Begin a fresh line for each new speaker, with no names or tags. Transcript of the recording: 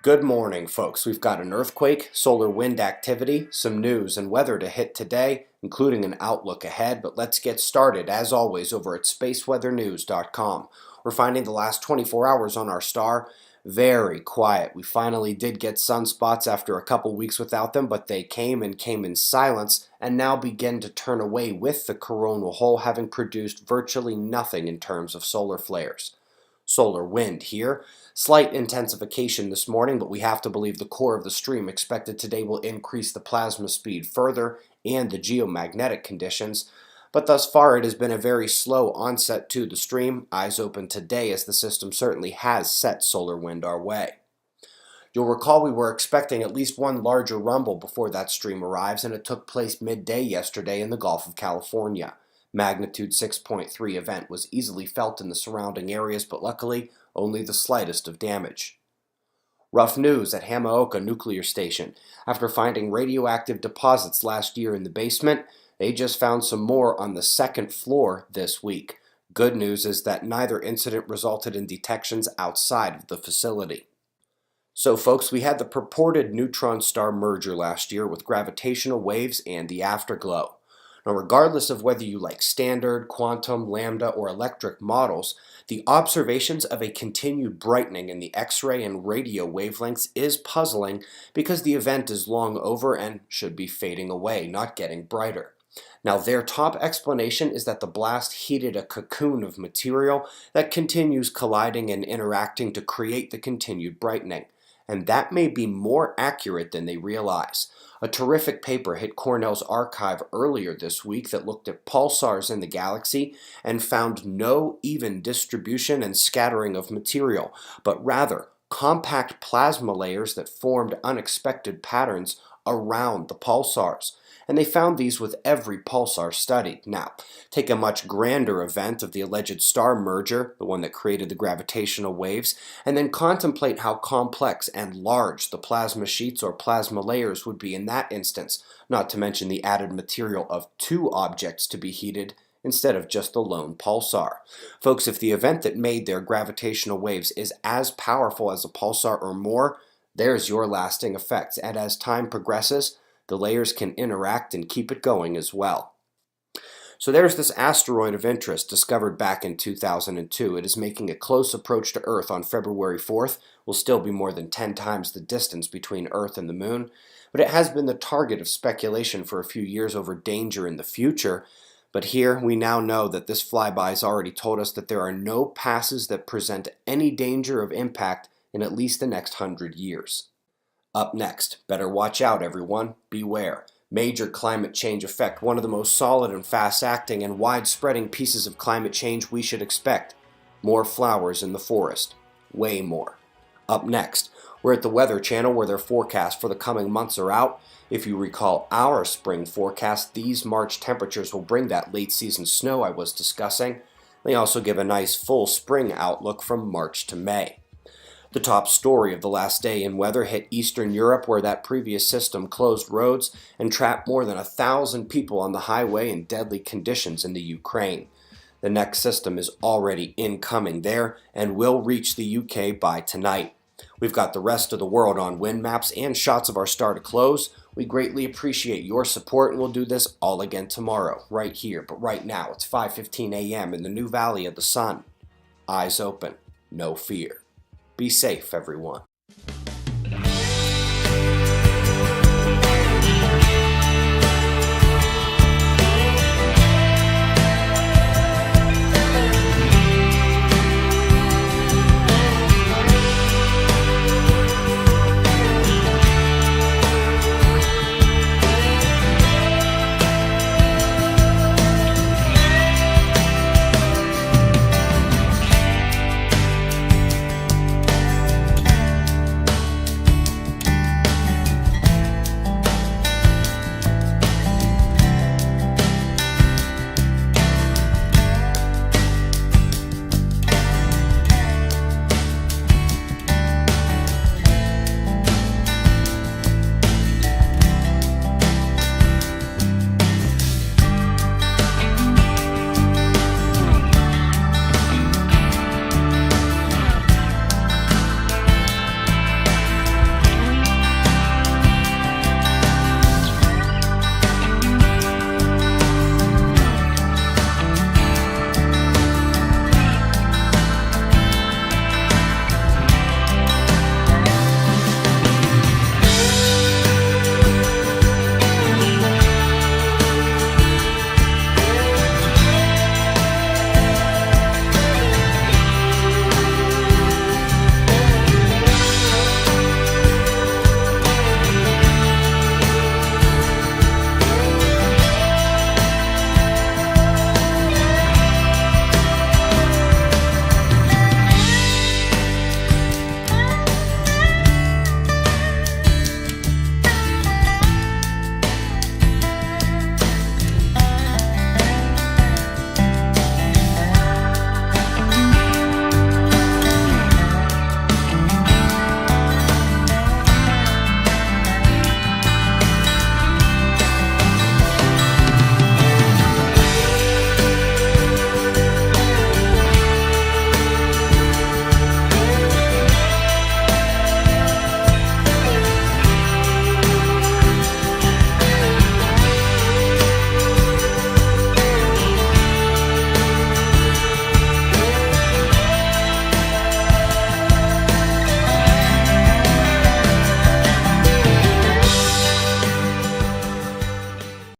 Good morning, folks. We've got an earthquake, solar wind activity, some news and weather to hit today, including an outlook ahead, but let's get started, as always, over at spaceweathernews.com. We're finding the last 24 hours on our star very quiet. We finally did get sunspots after a couple weeks without them, but they came in silence and now begin to turn away with the coronal hole having produced virtually nothing in terms of solar flares. Solar wind here. Slight intensification this morning, but we have to believe the core of the stream expected today will increase the plasma speed further and the geomagnetic conditions. But thus far it has been a very slow onset to the stream. Eyes open today as the system certainly has set solar wind our way. You'll recall we were expecting at least one larger rumble before that stream arrives, and it took place midday yesterday in the Gulf of California. Magnitude 6.3 event was easily felt in the surrounding areas, but luckily only the slightest of damage. Rough news at Hamaoka Nuclear Station. After finding radioactive deposits last year in the basement, they just found some more on the second floor this week. Good news is that neither incident resulted in detections outside of the facility. So folks, we had the purported neutron star merger last year with gravitational waves and the afterglow. Now, regardless of whether you like standard, quantum, lambda, or electric models, the observations of a continued brightening in the X-ray and radio wavelengths is puzzling because the event is long over and should be fading away, not getting brighter. Now, their top explanation is that the blast heated a cocoon of material that continues colliding and interacting to create the continued brightening. And that may be more accurate than they realize. A terrific paper hit Cornell's archive earlier this week that looked at pulsars in the galaxy and found no even distribution and scattering of material, but rather compact plasma layers that formed unexpected patterns around the pulsars. And they found these with every pulsar studied. Now, take a much grander event of the alleged star merger, the one that created the gravitational waves, and then contemplate how complex and large the plasma sheets or plasma layers would be in that instance, not to mention the added material of two objects to be heated instead of just the lone pulsar. Folks, if the event that made their gravitational waves is as powerful as a pulsar or more, there's your lasting effects, and as time progresses, the layers can interact and keep it going as well. So there's this asteroid of interest discovered back in 2002. It is making a close approach to Earth on February 4th. Will still be more than 10 times the distance between Earth and the Moon, but it has been the target of speculation for a few years over danger in the future. But here we now know that this flyby has already told us that there are no passes that present any danger of impact in at least the next 100 years. Up next, better watch out everyone, beware. Major climate change effect, one of the most solid and fast-acting and wide-spreading pieces of climate change we should expect. More flowers in the forest. Way more. Up next, we're at the Weather Channel where their forecasts for the coming months are out. If you recall our spring forecast, these March temperatures will bring that late season snow I was discussing. They also give a nice full spring outlook from March to May. The top story of the last day in weather hit Eastern Europe, where that previous system closed roads and trapped more than 1,000 people on the highway in deadly conditions in the Ukraine. The next system is already incoming there and will reach the UK by tonight. We've got the rest of the world on wind maps and shots of our star to close. We greatly appreciate your support, and we'll do this all again tomorrow, right here. But right now, it's 5:15 a.m. in the new Valley of the Sun. Eyes open, no fear. Be safe, everyone.